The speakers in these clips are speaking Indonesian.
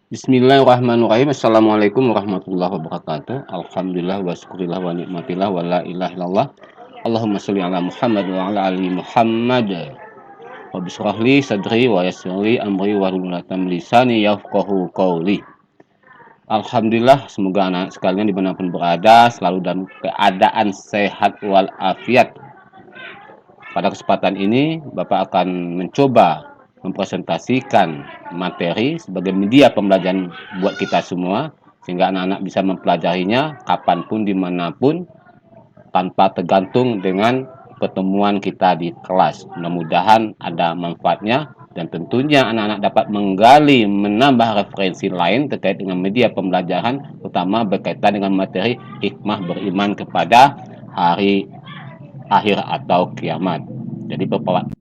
Bismillahirrahmanirrahim. Assalamualaikum warahmatullahi wabarakatuh. Alhamdulillah wa syukurillah wa nikmatillah wa la ilaha illallah. Allahumma sholli ala Muhammad wa ala ali Muhammad. Rabbi shrah li sadri wa yassir li amri wahlul 'uqdatam min lisani yafqahu qawli. Alhamdulillah, semoga anak sekalian dimanapun berada selalu dalam keadaan sehat walafiat. Pada kesempatan ini, Bapak akan mencoba mempresentasikan materi sebagai media pembelajaran buat kita semua, sehingga anak-anak bisa mempelajarinya kapanpun, dimanapun, tanpa tergantung dengan pertemuan kita di kelas. Mudah-mudahan ada manfaatnya, dan tentunya anak-anak dapat menggali, menambah referensi lain terkait dengan media pembelajaran, terutama berkaitan dengan materi hikmah beriman kepada hari akhir atau kiamat. Jadi Bapak.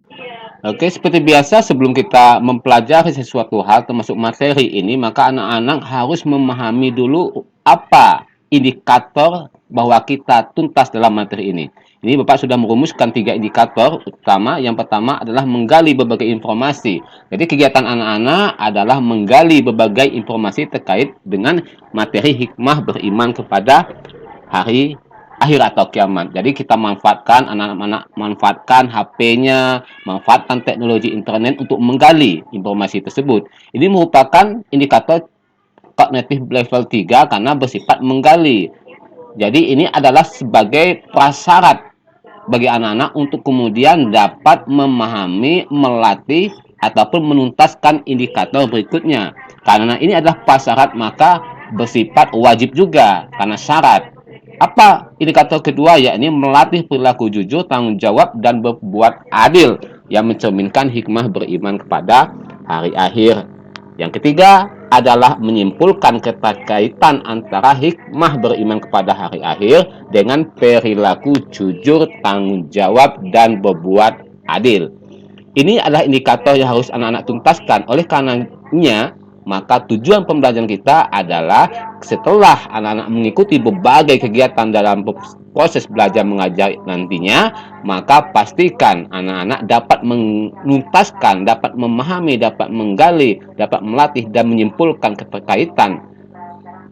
Oke, seperti biasa sebelum kita mempelajari sesuatu hal termasuk materi ini, maka anak-anak harus memahami dulu apa indikator bahwa kita tuntas dalam materi ini. Ini Bapak sudah merumuskan 3 indikator utama. Yang pertama adalah menggali berbagai informasi. Jadi kegiatan anak-anak adalah menggali berbagai informasi terkait dengan materi hikmah beriman kepada hari akhir atau kiamat. Jadi kita manfaatkan, anak-anak manfaatkan HP-nya, manfaatkan teknologi internet untuk menggali informasi tersebut. Ini merupakan indikator kognitif level 3 karena bersifat menggali. Jadi ini adalah sebagai prasyarat bagi anak-anak untuk kemudian dapat memahami, melatih, ataupun menuntaskan indikator berikutnya. Karena ini adalah prasyarat, maka bersifat wajib juga karena syarat. Apa indikator kedua? Yakni melatih perilaku jujur, tanggung jawab, dan berbuat adil yang mencerminkan hikmah beriman kepada hari akhir. Yang ketiga adalah menyimpulkan keterkaitan antara hikmah beriman kepada hari akhir dengan perilaku jujur, tanggung jawab, dan berbuat adil. Ini adalah indikator yang harus anak-anak tuntaskan. Oleh karenanya, maka tujuan pembelajaran kita adalah setelah anak-anak mengikuti berbagai kegiatan dalam proses belajar mengajar nantinya, maka pastikan anak-anak dapat menuntaskan, dapat memahami, dapat menggali, dapat melatih dan menyimpulkan keterkaitan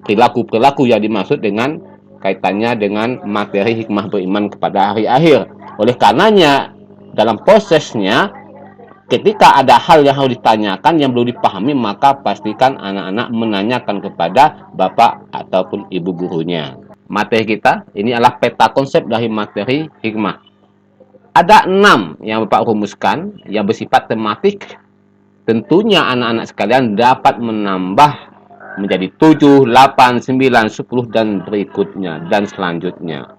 perilaku-perilaku yang dimaksud dengan kaitannya dengan materi hikmah beriman kepada hari akhir. Oleh karenanya, dalam prosesnya, ketika ada hal yang harus ditanyakan yang belum dipahami, maka pastikan anak-anak menanyakan kepada bapak ataupun ibu gurunya. Materi kita ini adalah peta konsep dari materi hikmah. Ada 6 yang Bapak rumuskan yang bersifat tematik. Tentunya anak-anak sekalian dapat menambah menjadi 7, 8, 9, 10, dan berikutnya, dan selanjutnya.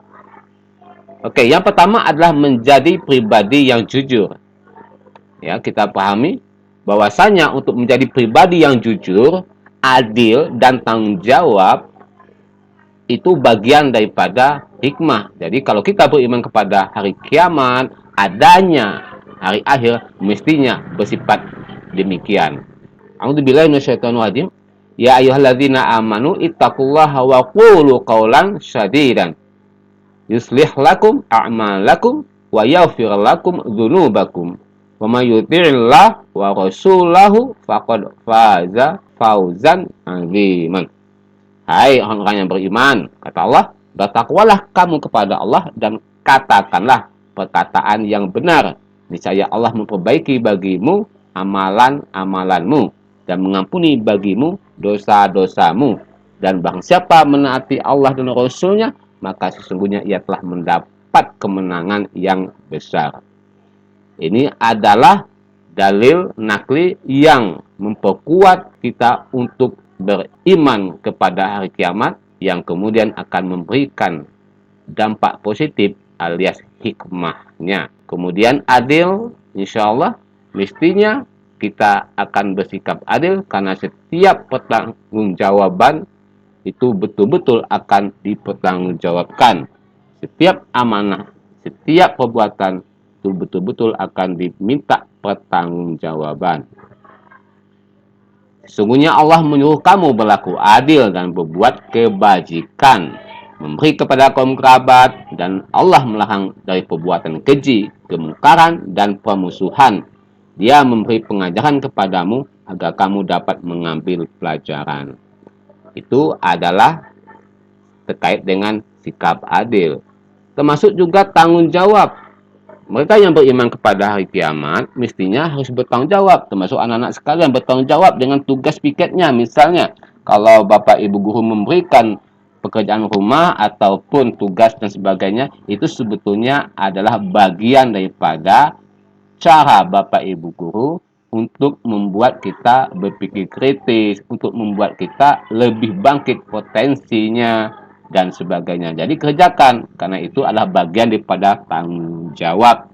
Oke, yang pertama adalah menjadi pribadi yang jujur. Ya, kita pahami bahwasanya untuk menjadi pribadi yang jujur, adil, dan tanggung jawab itu bagian daripada hikmah. Jadi kalau kita beriman kepada hari kiamat, adanya hari akhir, mestinya bersifat demikian. A'udzubillahi minasyaitonirrajim. Ya ayyuhalladzina amanu ittaqullaha wa qulu qawlan sadidan yuslih lakum a'malakum wa yaghfir lakum dzunubakum. Wa may yuti'illah wa rasulahu faqad faza fauzan 'aziman. Hai orang-orang yang beriman, kata Allah, bertakwalah kamu kepada Allah dan katakanlah perkataan yang benar. Niscaya Allah memperbaiki bagimu amalan-amalanmu dan mengampuni bagimu dosa-dosamu. Dan barang siapa menaati Allah dan Rasulnya, maka sesungguhnya ia telah mendapat kemenangan yang besar. Ini adalah dalil nakli yang memperkuat kita untuk beriman kepada hari kiamat, yang kemudian akan memberikan dampak positif alias hikmahnya. Kemudian adil, insya Allah mestinya kita akan bersikap adil karena setiap pertanggungjawaban itu betul-betul akan dipertanggungjawabkan. Setiap amanah, setiap perbuatan itu betul-betul akan diminta pertanggungjawaban. Sesungguhnya Allah menyuruh kamu berlaku adil dan berbuat kebajikan, memberi kepada kaum kerabat, dan Allah melarang dari perbuatan keji, kemungkaran, dan permusuhan. Dia memberi pengajaran kepadamu agar kamu dapat mengambil pelajaran. Itu adalah terkait dengan sikap adil. Termasuk juga tanggung jawab. Mereka yang beriman kepada hari kiamat mestinya harus bertanggung jawab, termasuk anak-anak sekalian bertanggung jawab dengan tugas piketnya. Misalnya, kalau Bapak Ibu guru memberikan pekerjaan rumah ataupun tugas dan sebagainya, itu sebetulnya adalah bagian daripada cara Bapak Ibu guru untuk membuat kita berpikir kritis, untuk membuat kita lebih bangkit potensinya dan sebagainya. Jadi kerjakan, karena itu adalah bagian daripada tanggung jawab.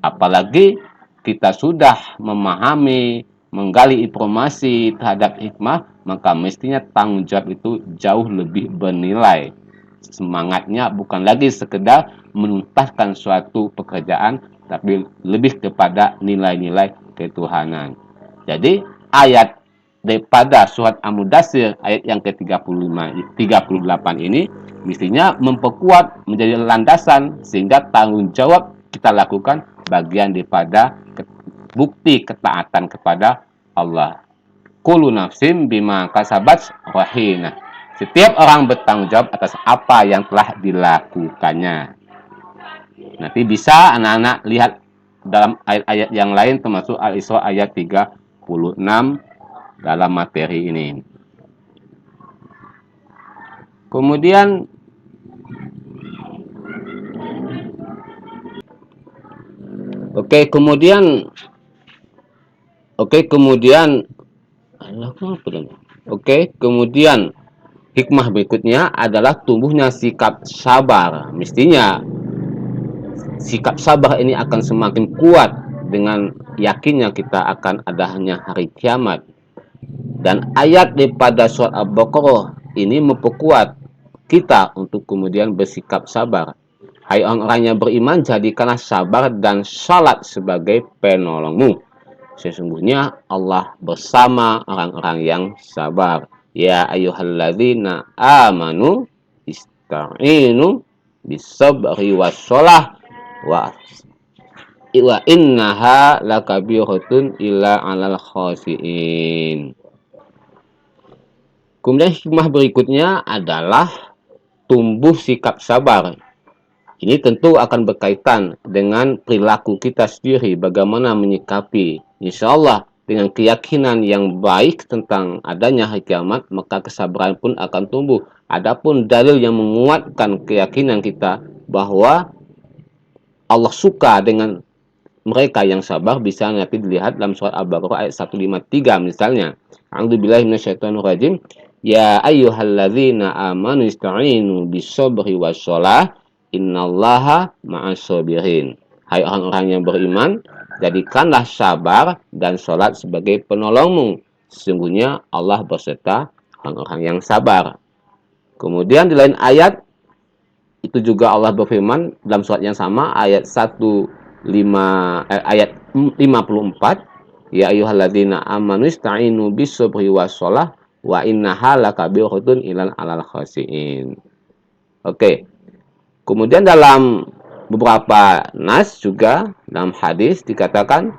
Apalagi kita sudah memahami, menggali informasi terhadap hikmah, maka mestinya tanggung jawab itu jauh lebih bernilai. Semangatnya bukan lagi sekedar menuntaskan suatu pekerjaan, tapi lebih kepada nilai-nilai ketuhanan. Jadi ayat daripada surat Al-Mudaththir ayat yang ke-35 38 ini mestinya memperkuat menjadi landasan sehingga tanggung jawab kita lakukan bagian daripada bukti ketaatan kepada Allah. Kullu nafsim bima kasabat rahina. Setiap orang bertanggung jawab atas apa yang telah dilakukannya. Nanti bisa anak-anak lihat dalam ayat-ayat yang lain termasuk Al-Isra ayat 36 dalam materi ini. Kemudian kemudian hikmah berikutnya adalah tumbuhnya sikap sabar. Mestinya sikap sabar ini akan semakin kuat dengan yakinnya kita akan adanya hari kiamat. Dan ayat daripada surat Al-Baqarah ini memperkuat kita untuk kemudian bersikap sabar. Hai orang-orang yang beriman, jadikanlah sabar dan salat sebagai penolongmu. Sesungguhnya Allah bersama orang-orang yang sabar. Ya ayyuhalladzina amanu ista'inu bisabri wassalah wa innaha lakabiratun illa 'alal khasiin. Kemudian hikmah berikutnya adalah tumbuh sikap sabar. Ini tentu akan berkaitan dengan perilaku kita sendiri, bagaimana menyikapi. Insya Allah dengan keyakinan yang baik tentang adanya hari kiamat, maka kesabaran pun akan tumbuh. Adapun dalil yang menguatkan keyakinan kita bahwa Allah suka dengan mereka yang sabar bisa nanti dilihat dalam surat Al-Baqarah ayat 153 misalnya. A'udzubillahi minasyaitonirrajim. Ya ayyuhalladzina amanu ista'inu bis-sabri was-shalah innallaha ma'as-sabirin. Hai orang-orang yang beriman, jadikanlah sabar dan salat sebagai penolongmu. Sesungguhnya Allah berserta orang-orang yang sabar. Kemudian di lain ayat itu juga Allah berfirman dalam surat yang sama ayat 54, ya ayyuhalladzina amanu ista'inu bis-sabri was-shalah wa innaha lakabiratun ilal 'alal khasiin. Oke. Kemudian dalam beberapa nas juga dalam hadis dikatakan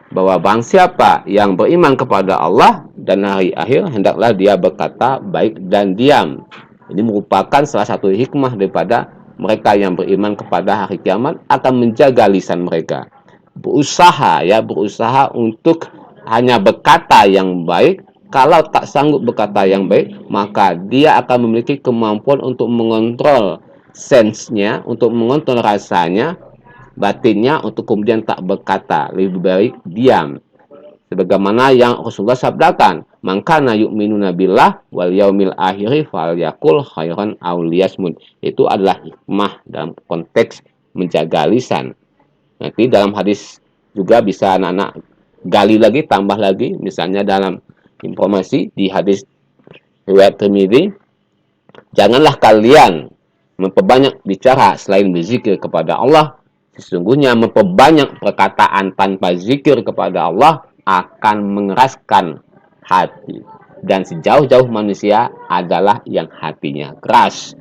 bahwa barang siapa yang beriman kepada Allah dan hari akhir hendaklah dia berkata baik dan diam. Ini merupakan salah satu hikmah daripada mereka yang beriman kepada hari kiamat akan menjaga lisan mereka. Berusaha untuk hanya berkata yang baik. Kalau tak sanggup berkata yang baik, maka dia akan memiliki kemampuan untuk mengontrol sense-nya, untuk mengontrol rasanya, batinnya, untuk kemudian tak berkata. Lebih baik diam. Sebagaimana yang Rasulullah sabdakan, "Man kana yu'minuna billah wal yaumil akhir falyakul khairan aw liyasmut." Itu adalah hikmah dalam konteks menjaga lisan. Nanti dalam hadis juga bisa anak-anak gali lagi, tambah lagi, misalnya dalam informasi di hadis riwayat Tirmidzi, janganlah kalian memperbanyak bicara selain berzikir kepada Allah. Sesungguhnya memperbanyak perkataan tanpa zikir kepada Allah akan mengeraskan hati. Dan sejauh-jauh manusia adalah yang hatinya keras.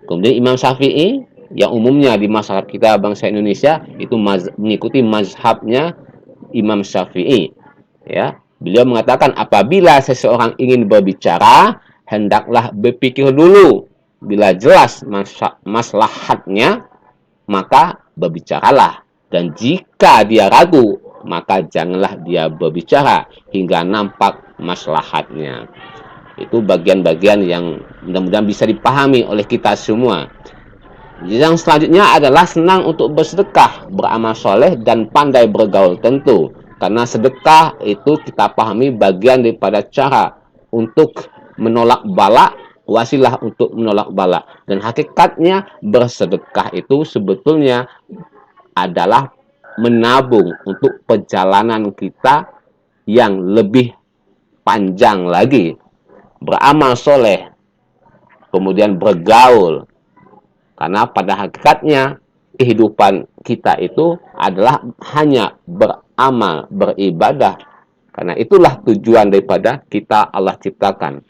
Kemudian Imam Syafi'i yang umumnya di masyarakat kita bangsa Indonesia itu mengikuti mazhabnya Imam Syafi'i, ya. Beliau mengatakan apabila seseorang ingin berbicara, hendaklah berpikir dulu. Bila jelas maslahatnya, maka berbicaralah. Dan jika dia ragu, maka janganlah dia berbicara hingga nampak maslahatnya. Itu bagian-bagian yang mudah-mudahan bisa dipahami oleh kita semua. Yang selanjutnya adalah senang untuk bersedekah, beramal soleh, dan pandai bergaul tentu. Karena sedekah itu kita pahami bagian daripada cara untuk menolak bala, wasilah untuk menolak bala. Dan hakikatnya bersedekah itu sebetulnya adalah menabung untuk perjalanan kita yang lebih panjang lagi. Beramal soleh, kemudian bergaul, karena pada hakikatnya kehidupan kita itu adalah hanya beramal, beribadah. Karena itulah tujuan daripada kita Allah ciptakan.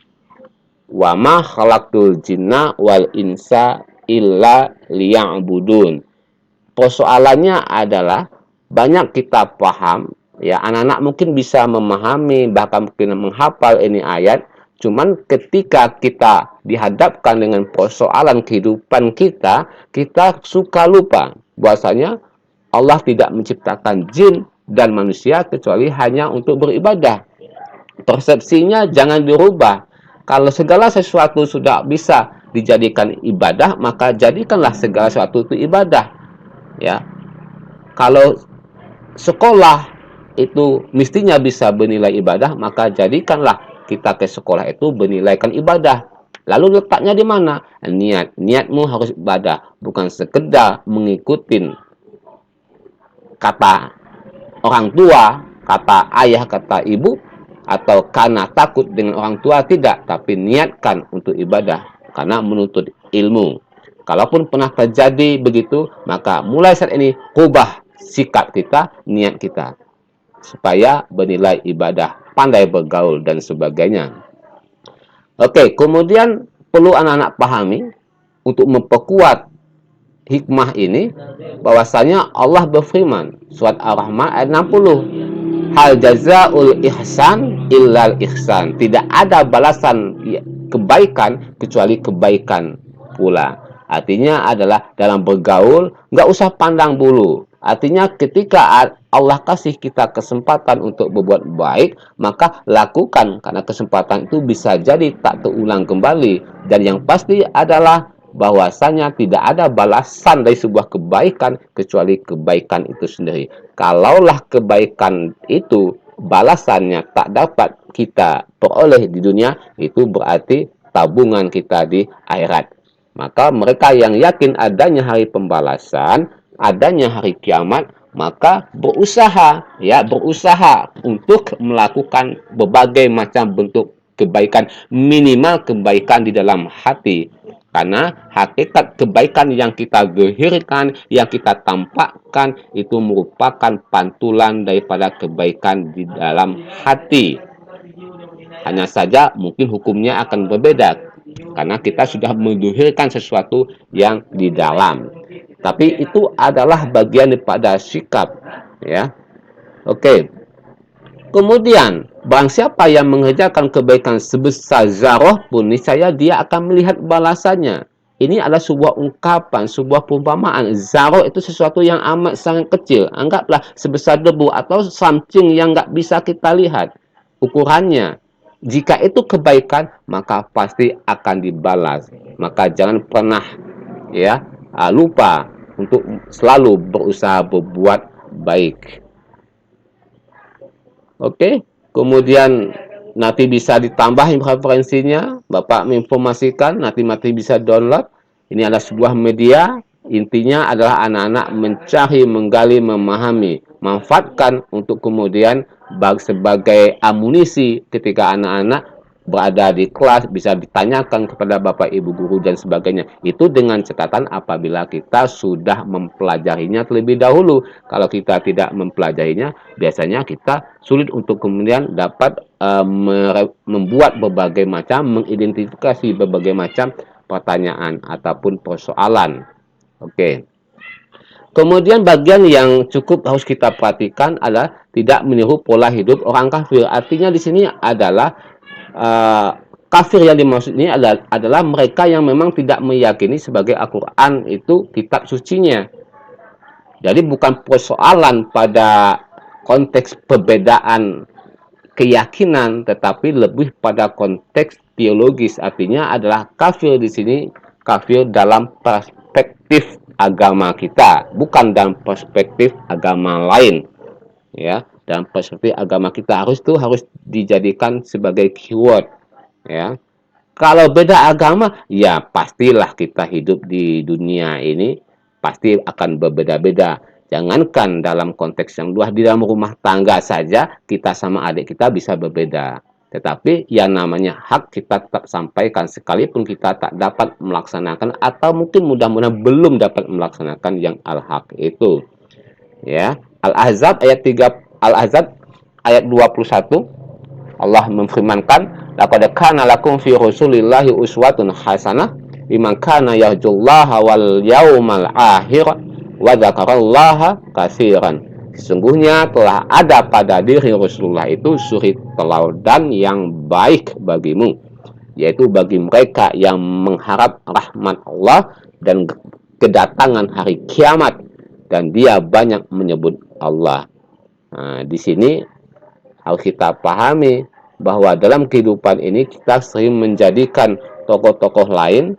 Wa ma khalaqtul jinna wal insa illa liya'budun. Persoalannya adalah banyak kita paham, ya anak-anak mungkin bisa memahami, bahkan mungkin menghafal ini ayat. Cuman ketika kita dihadapkan dengan persoalan kehidupan kita, kita suka lupa bahwasanya Allah tidak menciptakan jin dan manusia kecuali hanya untuk beribadah. Persepsinya jangan dirubah. Kalau segala sesuatu sudah bisa dijadikan ibadah, maka jadikanlah segala sesuatu itu ibadah. Ya, kalau sekolah itu mestinya bisa bernilai ibadah, maka jadikanlah kita ke sekolah itu bernilaikan ibadah. Lalu letaknya di mana? Niat. Niatmu harus ibadah, bukan sekedar mengikuti kata orang tua, kata ayah, kata ibu, atau karena takut dengan orang tua, tidak. Tapi niatkan untuk ibadah, karena menuntut ilmu. Kalaupun pernah terjadi begitu, maka mulai saat ini ubah sikap kita, niat kita, supaya bernilai ibadah, pandai bergaul, dan sebagainya. Oke, kemudian perlu anak-anak pahami untuk memperkuat hikmah ini, bahwasanya Allah berfirman, surat Ar-Rahman ayat 60, hal jazaul ihsan illal ihsan. Tidak ada balasan kebaikan kecuali kebaikan pula. Artinya adalah dalam bergaul, nggak usah pandang bulu. Artinya ketika Allah kasih kita kesempatan untuk berbuat baik, maka lakukan. Karena kesempatan itu bisa jadi tak terulang kembali. Dan yang pasti adalah bahwasanya tidak ada balasan dari sebuah kebaikan kecuali kebaikan itu sendiri. Kalaulah kebaikan itu balasannya tak dapat kita peroleh di dunia, itu berarti tabungan kita di akhirat. Maka mereka yang yakin adanya hari pembalasan, adanya hari kiamat, maka berusaha untuk melakukan berbagai macam bentuk kebaikan, minimal kebaikan di dalam hati. Karena hakikat kebaikan yang kita zahirkan, yang kita tampakkan, itu merupakan pantulan daripada kebaikan di dalam hati. Hanya saja mungkin hukumnya akan berbeda, karena kita sudah menzahirkan sesuatu yang di dalam. Tapi itu adalah bagian daripada sikap, ya. Oke. Kemudian, barang siapa yang mengerjakan kebaikan sebesar zarah pun, niscaya dia akan melihat balasannya. Ini adalah sebuah ungkapan, sebuah perumpamaan. Zarah itu sesuatu yang amat sangat kecil. Anggaplah sebesar debu atau something yang nggak bisa kita lihat ukurannya. Jika itu kebaikan, maka pasti akan dibalas. Maka jangan pernah lupa untuk selalu berusaha berbuat baik. Oke, kemudian nanti bisa ditambahin referensinya, Bapak menginformasikan, nanti bisa download. Ini adalah sebuah media, intinya adalah anak-anak mencari, menggali, memahami, manfaatkan untuk kemudian sebagai amunisi ketika anak-anak berada di kelas, bisa ditanyakan kepada Bapak Ibu guru dan sebagainya. Itu dengan catatan apabila kita sudah mempelajarinya terlebih dahulu. Kalau kita tidak mempelajarinya, biasanya kita sulit untuk kemudian dapat membuat berbagai macam, mengidentifikasi berbagai macam pertanyaan ataupun persoalan. Oke. Kemudian bagian yang cukup harus kita perhatikan adalah tidak meniru pola hidup orang kafir. Artinya di sini adalah kafir yang dimaksud ini adalah mereka yang memang tidak meyakini sebagai Al-Quran itu kitab sucinya. Jadi bukan persoalan pada konteks perbedaan keyakinan, tetapi lebih pada konteks teologis. Artinya adalah kafir di sini kafir dalam perspektif agama kita, bukan dalam perspektif agama lain. Ya, dalam perspektif agama kita harus dijadikan sebagai keyword. Ya, kalau beda agama, ya pastilah kita hidup di dunia ini pasti akan berbeda-beda. Jangankan dalam konteks yang luas, di dalam rumah tangga saja kita sama adik kita bisa berbeda. Tetapi yang namanya hak kita tetap sampaikan sekalipun kita tak dapat melaksanakan atau mungkin mudah-mudahan belum dapat melaksanakan yang al-haq itu. Ya, Al-Ahzab ayat 3, Al-Ahzab ayat 21 Allah memfirmankan, laqad kana lakum fi Rasulillahi uswatun hasanah liman kana yarjullaha wal yaumal akhir wa dzakarallaha katsiran. Sesungguhnya telah ada pada diri Rasulullah itu suri teladan yang baik bagimu, yaitu bagi mereka yang mengharap rahmat Allah dan kedatangan hari kiamat, dan dia banyak menyebut Allah. Nah, di sini harus kita pahami bahwa dalam kehidupan ini kita sering menjadikan tokoh-tokoh lain,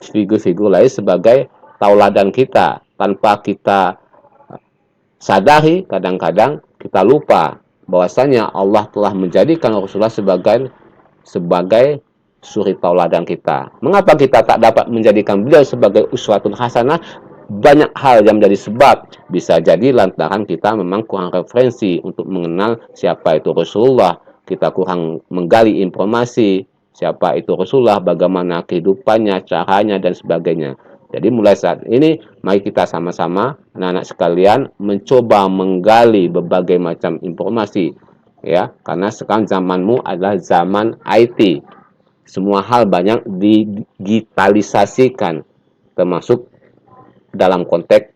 figur-figur lain sebagai tauladan kita. Tanpa kita sadari, kadang-kadang kita lupa bahwasanya Allah telah menjadikan Rasulullah sebagai suri tauladan kita. Mengapa kita tak dapat menjadikan beliau sebagai uswatun hasanah? Banyak hal yang menjadi sebab. Bisa jadi lantaran kita memang kurang referensi untuk mengenal siapa itu Rasulullah. Kita kurang menggali informasi siapa itu Rasulullah, bagaimana kehidupannya, caranya, dan sebagainya. Jadi mulai saat ini, mari kita sama-sama, anak-anak sekalian, mencoba menggali berbagai macam informasi. Ya, karena sekarang zamanmu adalah zaman IT. Semua hal banyak digitalisasikan, termasuk dalam konteks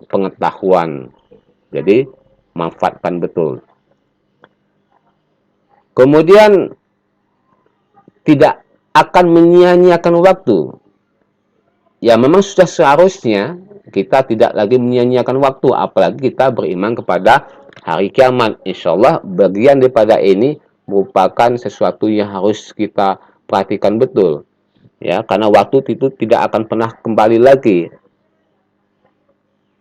pengetahuan. Jadi, manfaatkan betul. Kemudian, tidak akan menyia-nyiakan waktu. Ya, memang sudah seharusnya kita tidak lagi menyia-nyiakan waktu, apalagi kita beriman kepada hari kiamat. Insya Allah, bagian daripada ini merupakan sesuatu yang harus kita perhatikan betul. Ya, karena waktu itu tidak akan pernah kembali lagi.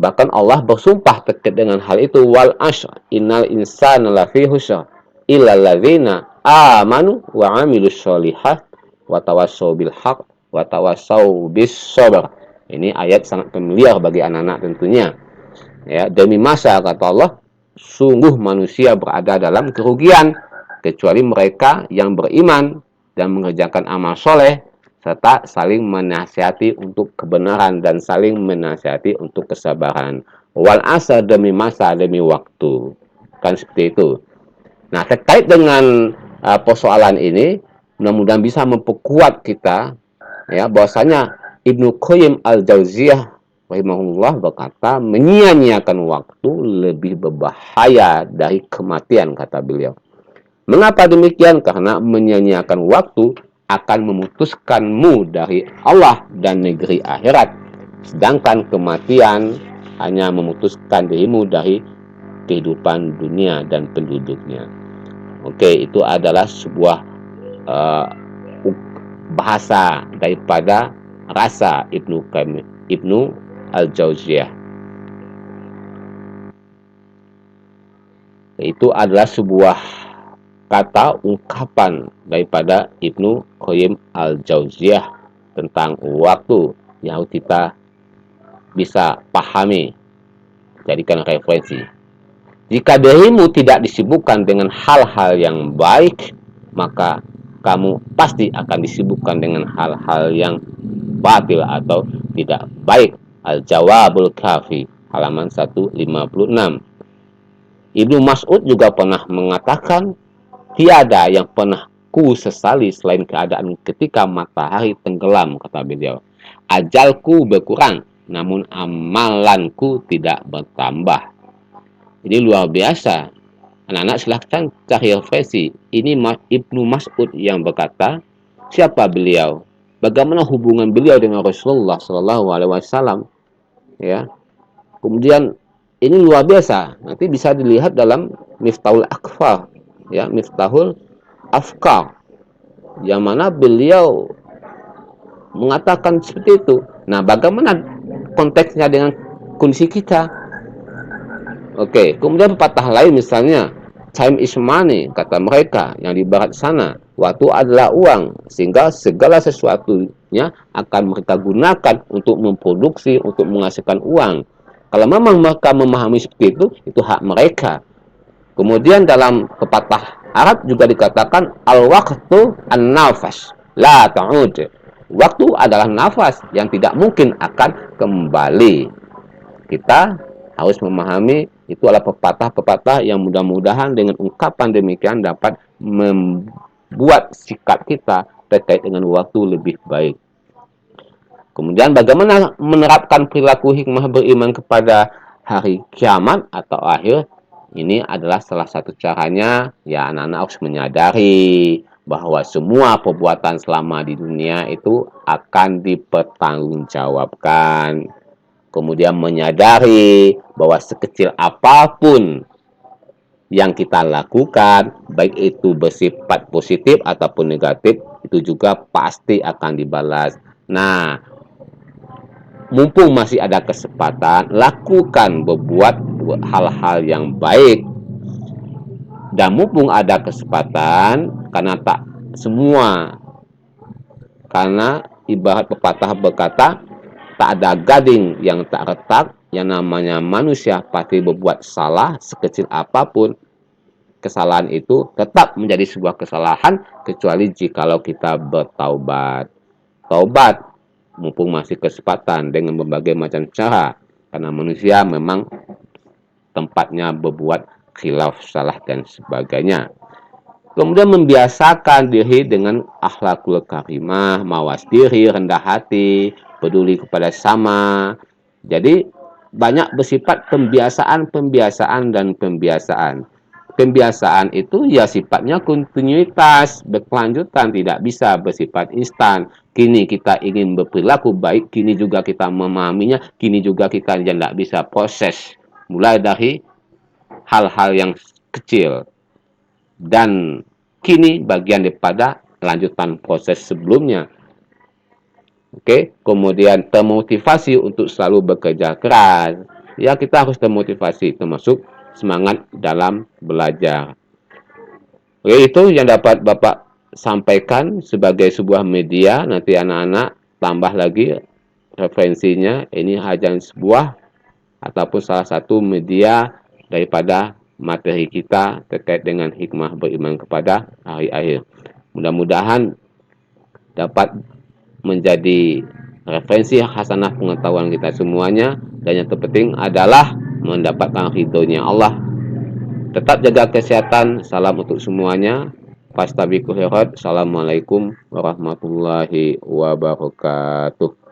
Bahkan Allah bersumpah terkait dengan hal itu, wal ashr innal insana lafi husr illa alladzina amanu wa amilus sholihat wa tawassaw bil haq wa tawassaw bis sabr. Ini ayat sangat familiar bagi anak-anak tentunya. Ya, demi masa kata Allah, sungguh manusia berada dalam kerugian kecuali mereka yang beriman dan mengerjakan amal soleh serta saling menasihati untuk kebenaran dan saling menasihati untuk kesabaran. Wal asar, demi masa, demi waktu. Kan seperti itu. Nah, terkait dengan persoalan ini, mudah-mudahan bisa memperkuat kita, ya, bahwasanya Ibnu Qayyim Al-Jauziyah rahimahullah berkata, menyia-nyiakan waktu lebih berbahaya dari kematian, kata beliau. Mengapa demikian? Karena menyia-nyiakan waktu akan memutuskanmu dari Allah dan negeri akhirat. Sedangkan kematian hanya memutuskan dirimu dari kehidupan dunia dan penduduknya. Oke, itu adalah sebuah bahasa daripada rasa Ibnu Al-Jauziyah. Itu adalah sebuah kata ungkapan daripada Ibnu Qayyim Al-Jauziyah tentang waktu yang kita bisa pahami, jadikan referensi. Jika dirimu tidak disibukkan dengan hal-hal yang baik, maka kamu pasti akan disibukkan dengan hal-hal yang batil atau tidak baik. Al-Jawabul Kafi, halaman 156. Ibnu Mas'ud juga pernah mengatakan, tiada yang pernah ku sesali selain keadaan ketika matahari tenggelam, kata beliau. Ajalku berkurang namun amalanku tidak bertambah. Ini luar biasa. Anak-anak silahkan cari referensi. Ini Ibnu Mas'ud yang berkata, siapa beliau? Bagaimana hubungan beliau dengan Rasulullah Shallallahu Alaihi Wasallam? Ya, kemudian ini luar biasa. Nanti bisa dilihat dalam Miftahul Akfar, ya, Miftahul Afkar, yang mana beliau mengatakan seperti itu. Nah, bagaimana konteksnya dengan kondisi kita? Oke, kemudian pepatah lain misalnya, time is money, kata mereka yang di barat sana. Waktu adalah uang, sehingga segala sesuatunya akan mereka gunakan untuk memproduksi, untuk menghasilkan uang. Kalau memang mereka memahami seperti itu hak mereka. Kemudian dalam pepatah Arab juga dikatakan al-waqtu an-nafas, la ta'ud. Waktu adalah nafas yang tidak mungkin akan kembali. Kita harus memahami itu adalah pepatah-pepatah yang mudah-mudahan dengan ungkapan demikian dapat membuat sikap kita terkait dengan waktu lebih baik. Kemudian bagaimana menerapkan perilaku hikmah beriman kepada hari kiamat atau akhir? Ini adalah salah satu caranya, ya anak-anak harus menyadari bahwa semua perbuatan selama di dunia itu akan dipertanggungjawabkan. Kemudian menyadari bahwa sekecil apapun yang kita lakukan, baik itu bersifat positif ataupun negatif, itu juga pasti akan dibalas. Nah, mumpung masih ada kesempatan, lakukan berbuat hal-hal yang baik. Dan mumpung ada kesempatan, karena tak semua, karena ibarat pepatah berkata, tak ada gading yang tak retak, yang namanya manusia pasti berbuat salah sekecil apapun. Kesalahan itu tetap menjadi sebuah kesalahan, kecuali jikalau kita bertaubat. Taubat mumpung masih kesempatan dengan berbagai macam cara, karena manusia memang tempatnya berbuat khilaf, salah dan sebagainya. Kemudian membiasakan diri dengan akhlakul karimah, mawas diri, rendah hati, peduli kepada sama. Jadi banyak bersifat pembiasaan dan pembiasaan. Pembiasaan itu ya sifatnya kontinuitas, berkelanjutan, tidak bisa bersifat instan. Kini kita ingin berperilaku baik, kini juga kita memahaminya, kini juga kita tidak bisa proses. Mulai dari hal-hal yang kecil. Dan kini bagian daripada lanjutan proses sebelumnya. Oke, kemudian termotivasi untuk selalu bekerja keras. Ya, kita harus termotivasi, termasuk semangat dalam belajar. Oke, itu yang dapat Bapak sampaikan sebagai sebuah media. Nanti anak-anak tambah lagi referensinya. Ini hanya sebuah ataupun salah satu media daripada materi kita terkait dengan hikmah beriman kepada hari akhir. Mudah-mudahan dapat menjadi referensi hasanah pengetahuan kita semuanya, dan yang terpenting adalah mendapatkan ridhonya Allah. Tetap jaga kesehatan. Salam untuk semuanya. Fastabiqul khairat. Assalamualaikum warahmatullahi wabarakatuh.